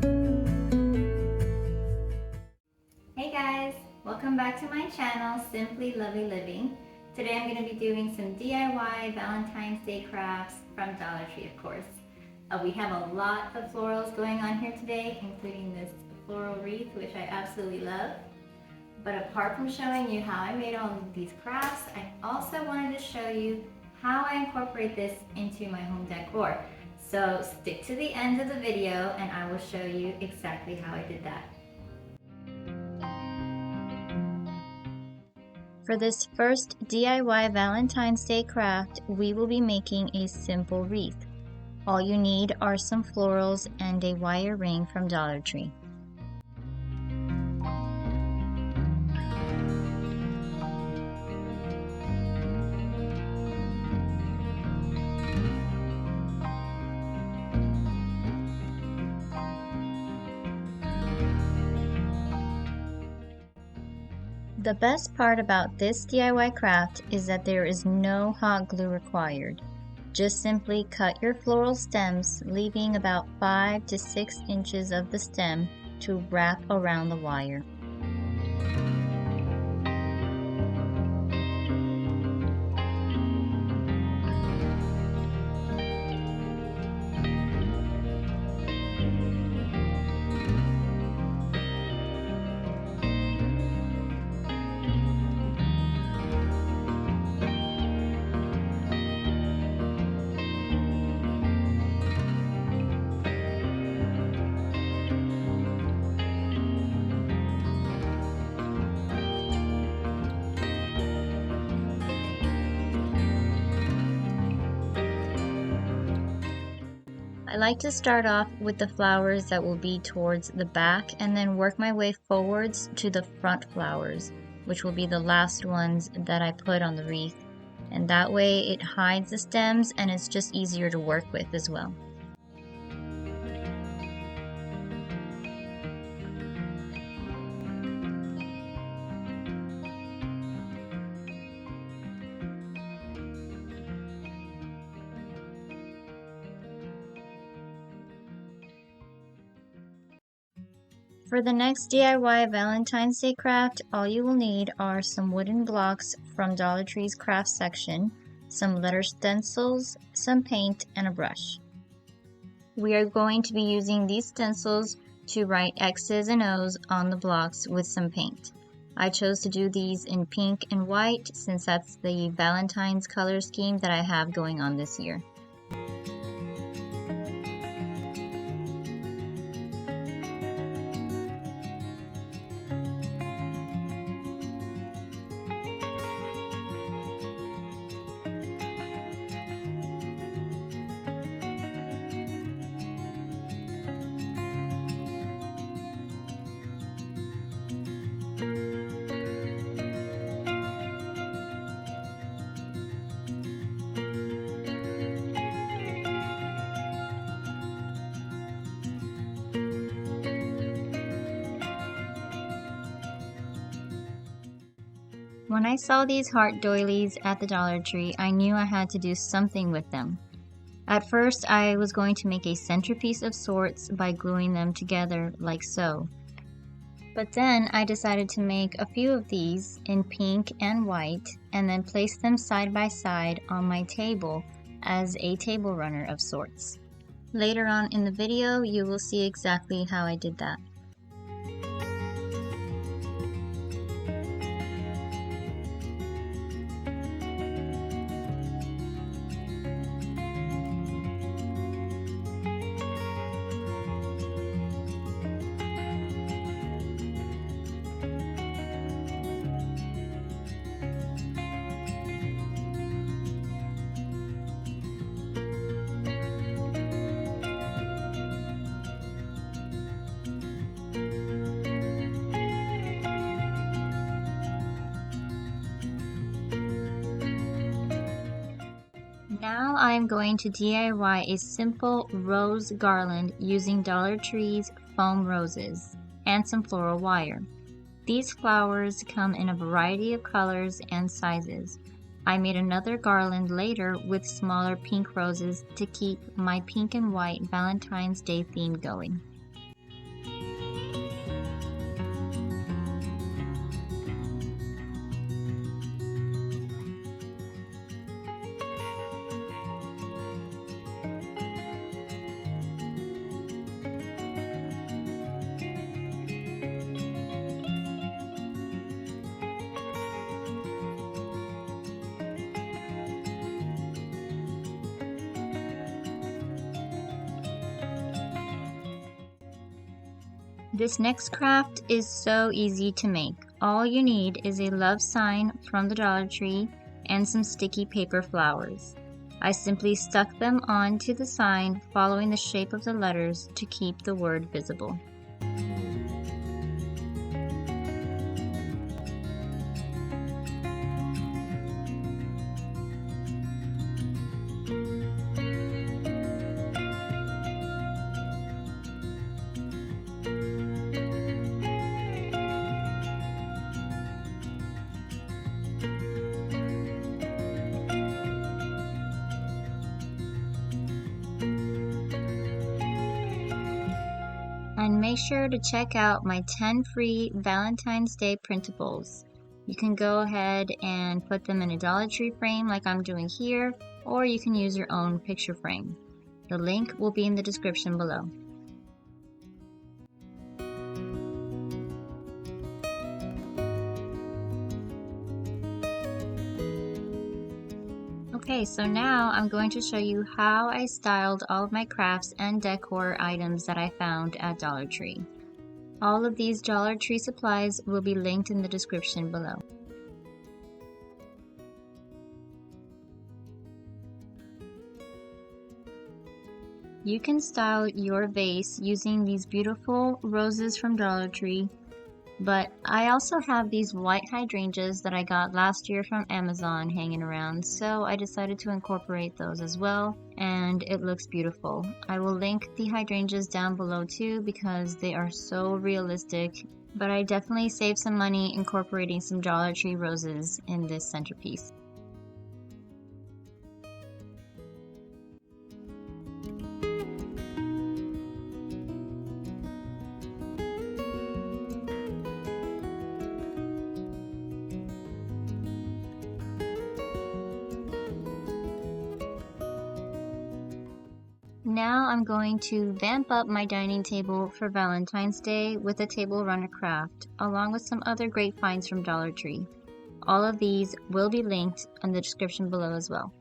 Hey guys, welcome back to my channel, Simply Lovely Living. Today I'm going to be doing some DIY Valentine's Day crafts from Dollar Tree, of course. We have a lot of florals going on here today, including this floral wreath, which I absolutely love. But apart from showing you how I made all of these crafts, I also wanted to show you how I incorporate this into my home decor. So stick to the end of the video and I will show you exactly how I did that. For this first DIY Valentine's Day craft, we will be making a simple wreath. All you need are some florals and a wire ring from Dollar Tree. The best part about this DIY craft is that there is no hot glue required. Just simply cut your floral stems, leaving about 5 to 6 inches of the stem to wrap around the wire. I like to start off with the flowers that will be towards the back and then work my way forwards to the front flowers, which will be the last ones that I put on the wreath. And that way it hides the stems and it's just easier to work with as well. For the next DIY Valentine's Day craft, all you will need are some wooden blocks from Dollar Tree's craft section, some letter stencils, some paint, and a brush. We are going to be using these stencils to write X's and O's on the blocks with some paint. I chose to do these in pink and white since that's the Valentine's color scheme that I have going on this year. When I saw these heart doilies at the Dollar Tree, I knew I had to do something with them. At first, I was going to make a centerpiece of sorts by gluing them together like so. But then I decided to make a few of these in pink and white and then place them side by side on my table as a table runner of sorts. Later on in the video, you will see exactly how I did that. Now I am going to DIY a simple rose garland using Dollar Tree's foam roses and some floral wire. These flowers come in a variety of colors and sizes. I made another garland later with smaller pink roses to keep my pink and white Valentine's Day theme going. This next craft is so easy to make. All you need is a love sign from the Dollar Tree and some sticky paper flowers. I simply stuck them onto the sign following the shape of the letters to keep the word visible. And make sure to check out my 10 free Valentine's Day printables. You can go ahead and put them in a Dollar Tree frame like I'm doing here, or you can use your own picture frame. The link will be in the description below. Okay, so now I'm going to show you how I styled all of my crafts and decor items that I found at Dollar Tree. All of these Dollar Tree supplies will be linked in the description below. You can style your vase using these beautiful roses from Dollar Tree, but I also have these white hydrangeas that I got last year from Amazon hanging around, so I decided to incorporate those as well, and it looks beautiful. I will link the hydrangeas down below too because they are so realistic, but I definitely saved some money incorporating some Dollar Tree roses in this centerpiece. Now I'm going to vamp up my dining table for Valentine's Day with a table runner craft, along with some other great finds from Dollar Tree. All of these will be linked in the description below as well.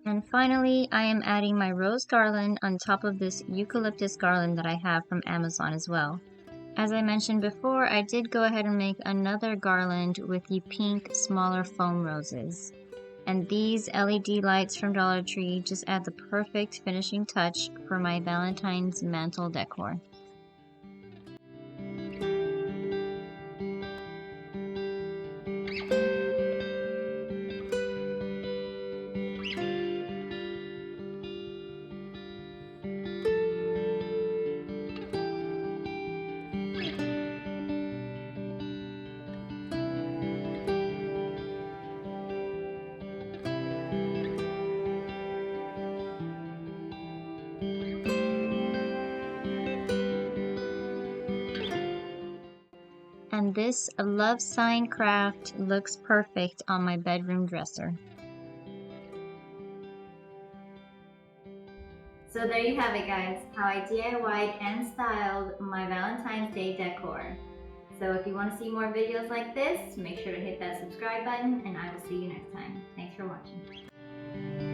And finally, I am adding my rose garland on top of this eucalyptus garland that I have from Amazon as well. As I mentioned before, I did go ahead and make another garland with the pink, smaller foam roses. And these LED lights from Dollar Tree just add the perfect finishing touch for my Valentine's mantle decor. And this love sign craft looks perfect on my bedroom dresser. So there you have it, guys, how I DIY'd and styled my Valentine's Day decor. So if you want to see more videos like this, make sure to hit that subscribe button, and I will see you next time. Thanks for watching.